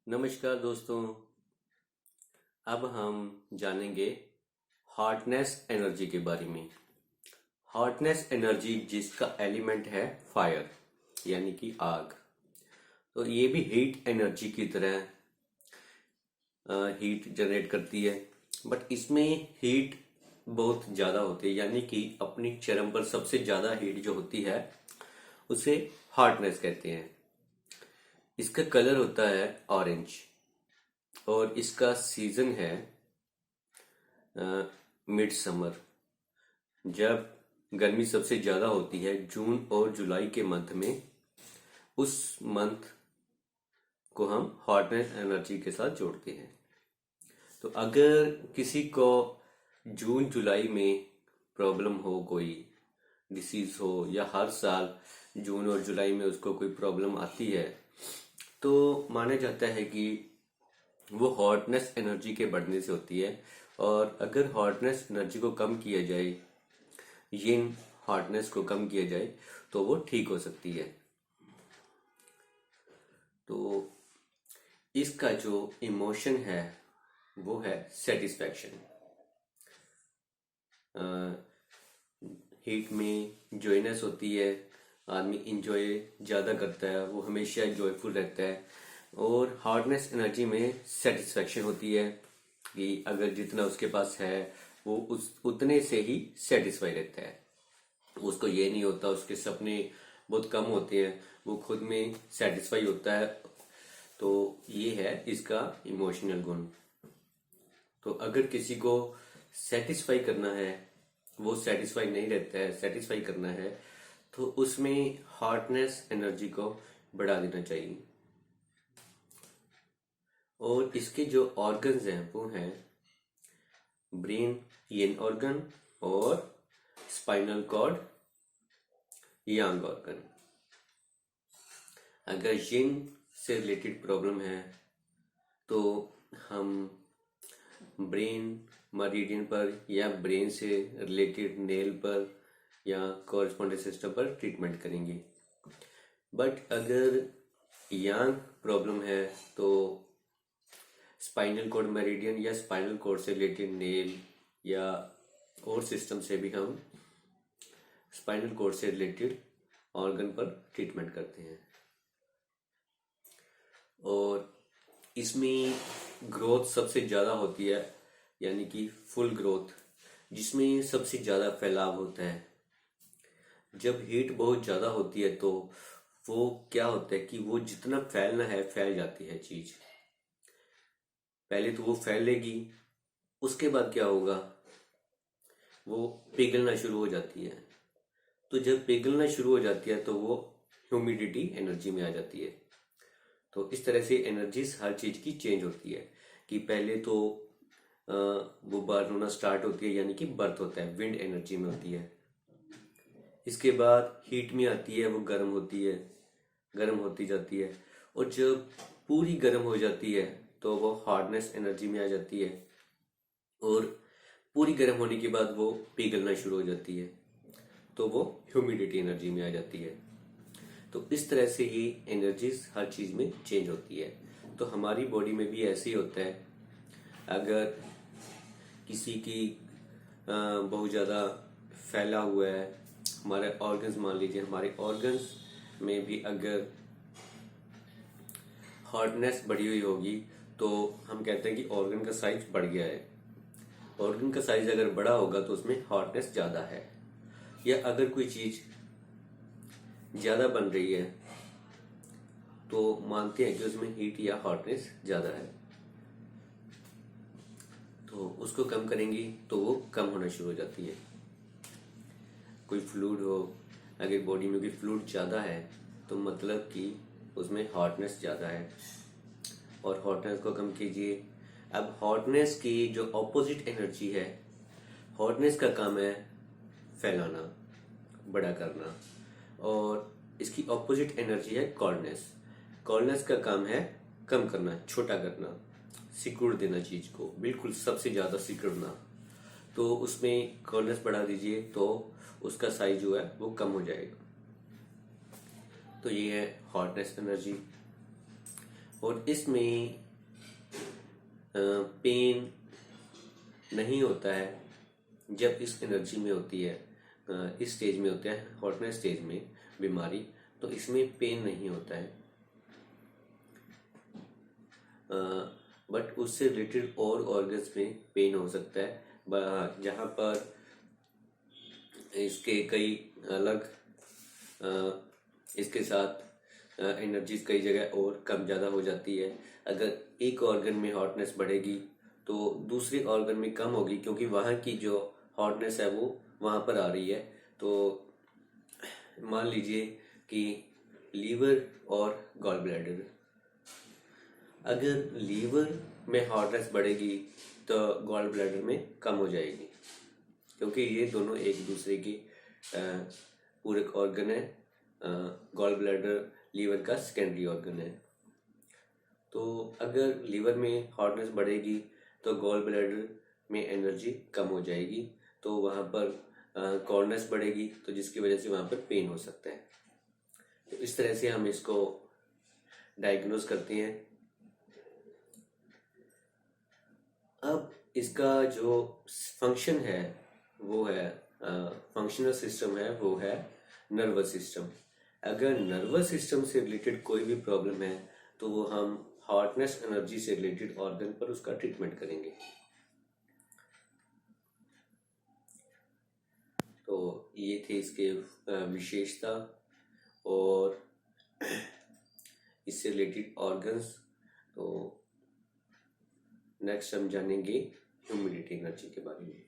नमस्कार दोस्तों। अब हम जानेंगे हॉटनेस एनर्जी के बारे में। हॉटनेस एनर्जी जिसका एलिमेंट है फायर यानी कि आग। तो ये भी हीट एनर्जी की तरह हीट जनरेट करती है, बट इसमें हीट बहुत ज़्यादा होती है, यानी कि अपनी चरम पर सबसे ज़्यादा हीट जो होती है उसे हॉटनेस कहते हैं। इसका कलर होता है ऑरेंज और इसका सीजन है मिड समर। जब गर्मी सबसे ज़्यादा होती है जून और जुलाई के मंथ में, उस मंथ को हम हॉटनेस एनर्जी के साथ जोड़ते हैं। तो अगर किसी को जून जुलाई में प्रॉब्लम हो, कोई डिसीज हो, या हर साल जून और जुलाई में उसको कोई प्रॉब्लम आती है, तो माना जाता है कि वो हॉटनेस एनर्जी के बढ़ने से होती है। और अगर हॉटनेस एनर्जी को कम किया जाए, यिन हॉटनेस को कम किया जाए, तो वो ठीक हो सकती है। तो इसका जो इमोशन है वो है सेटिस्फैक्शन। हीट में जॉयनेस होती है, आदमी इंजॉय ज़्यादा करता है, वो हमेशा जॉयफुल रहता है। और हार्डनेस एनर्जी में सेटिस्फैक्शन होती है कि अगर जितना उसके पास है वो उस उतने से ही सेटिस्फाई रहता है। उसको ये नहीं होता, उसके सपने बहुत कम होते हैं, वो खुद में सेटिस्फाई होता है। तो ये है इसका इमोशनल गुण। तो अगर किसी को सेटिस्फाई करना है, वो सेटिस्फाई नहीं रहता है, सेटिस्फाई करना है, तो उसमें हार्डनेस एनर्जी को बढ़ा देना चाहिए। और इसके जो ऑर्गन्स हैं वो हैं ब्रेन यिन ऑर्गन और स्पाइनल कॉर्ड यांग ऑर्गन। अगर यिन से रिलेटेड प्रॉब्लम है तो हम ब्रेन मरीडियन पर या ब्रेन से रिलेटेड नेल पर या कॉरस्पॉन्डेंट सिस्टम पर ट्रीटमेंट करेंगे। बट अगर यांग प्रॉब्लम है तो स्पाइनल कॉर्ड मेरिडियन या स्पाइनल कॉर्ड से रिलेटेड नेल या और सिस्टम से भी हम स्पाइनल कॉर्ड से रिलेटेड ऑर्गन पर ट्रीटमेंट करते हैं। और इसमें ग्रोथ सबसे ज़्यादा होती है, यानी कि फुल ग्रोथ, जिसमें सबसे ज़्यादा फैलाव होता है। जब हीट बहुत ज़्यादा होती है तो वो क्या होता है कि वो जितना फैलना है फैल जाती है चीज़। पहले तो वो फैलेगी, उसके बाद क्या होगा, वो पिघलना शुरू हो जाती है। तो जब पिघलना शुरू हो जाती है तो वो ह्यूमिडिटी एनर्जी में आ जाती है। तो इस तरह से एनर्जीज हर चीज़ की चेंज होती है कि पहले तो वो बर्न होना स्टार्ट होती है, यानी कि बर्थ होता है, विंड एनर्जी में होती है। इसके बाद हीट में आती है, वो गर्म होती है, गर्म होती जाती है। और जब पूरी गर्म हो जाती है तो वो हार्डनेस एनर्जी में आ जाती है। और पूरी गर्म होने के बाद वो पिघलना शुरू हो जाती है, तो वो ह्यूमिडिटी एनर्जी में आ जाती है। तो इस तरह से ये एनर्जीज हर चीज़ में चेंज होती है। तो हमारी बॉडी में भी ऐसे ही होता है। अगर किसी की बहुत ज़्यादा फैला हुआ है, हमारे ऑर्गन्स, मान लीजिए हमारे ऑर्गन्स में भी अगर हार्डनेस बढ़ी हुई होगी तो हम कहते हैं कि ऑर्गन का साइज बढ़ गया है। ऑर्गन का साइज अगर बड़ा होगा तो उसमें हार्डनेस ज़्यादा है। या अगर कोई चीज़ ज़्यादा बन रही है तो मानते हैं कि उसमें हीट या हॉटनेस ज़्यादा है, तो उसको कम करेंगी तो वो कम होना शुरू हो जाती है। कोई फ्लूइड हो, अगर बॉडी में कोई फ्लूइड ज़्यादा है तो मतलब कि उसमें हॉटनेस ज़्यादा है, और हॉटनेस को कम कीजिए। अब हॉटनेस की जो ऑपोजिट एनर्जी है, हॉटनेस का काम है फैलाना, बड़ा करना, और इसकी ऑपोजिट एनर्जी है कोल्डनेस। कोल्डनेस का काम है कम करना, छोटा करना, सिकुड़ देना, चीज को बिल्कुल सबसे ज्यादा सिकुड़ना। तो उसमें कोल्डनेस बढ़ा दीजिए तो उसका साइज जो है वो कम हो जाएगा। तो ये है हॉटनेस एनर्जी। और इसमें पेन नहीं होता है जब इस एनर्जी में होती है, इस स्टेज में होता है हॉटनेस स्टेज में बीमारी, तो इसमें पेन नहीं होता है। बट उससे रिलेटेड और ऑर्गन्स में पेन हो सकता है, जहाँ पर इसके कई अलग इसके साथ एनर्जी कई जगह और कम ज़्यादा हो जाती है। अगर एक ऑर्गन में हॉटनेस बढ़ेगी तो दूसरे ऑर्गन में कम होगी, क्योंकि वहाँ की जो हॉटनेस है वो वहाँ पर आ रही है। तो मान लीजिए कि लीवर और गॉल ब्लैडर, अगर लीवर में हॉटनेस बढ़ेगी तो गॉल ब्लैडर में कम हो जाएगी, क्योंकि ये दोनों एक दूसरे के पूरक ऑर्गन है। गॉल ब्लैडर लीवर का सेकेंडरी ऑर्गन है। तो अगर लीवर में हॉटनेस बढ़ेगी तो गॉल ब्लैडर में एनर्जी कम हो जाएगी, तो वहाँ पर कोल्डनेस बढ़ेगी, तो जिसकी वजह से वहाँ पर पेन हो सकता है। तो इस तरह से हम इसको डायग्नोज करते हैं। अब इसका जो फंक्शन है वो है, फंक्शनल सिस्टम है वो है नर्वस सिस्टम। अगर नर्वस सिस्टम से रिलेटेड कोई भी प्रॉब्लम है तो वो हम हॉटनेस एनर्जी से रिलेटेड ऑर्गन पर उसका ट्रीटमेंट करेंगे। तो ये थे इसके विशेषता और इससे रिलेटेड ऑर्गन्स। तो नेक्स्ट हम जानेंगे ह्यूमिडिटी एनर्जी के बारे में।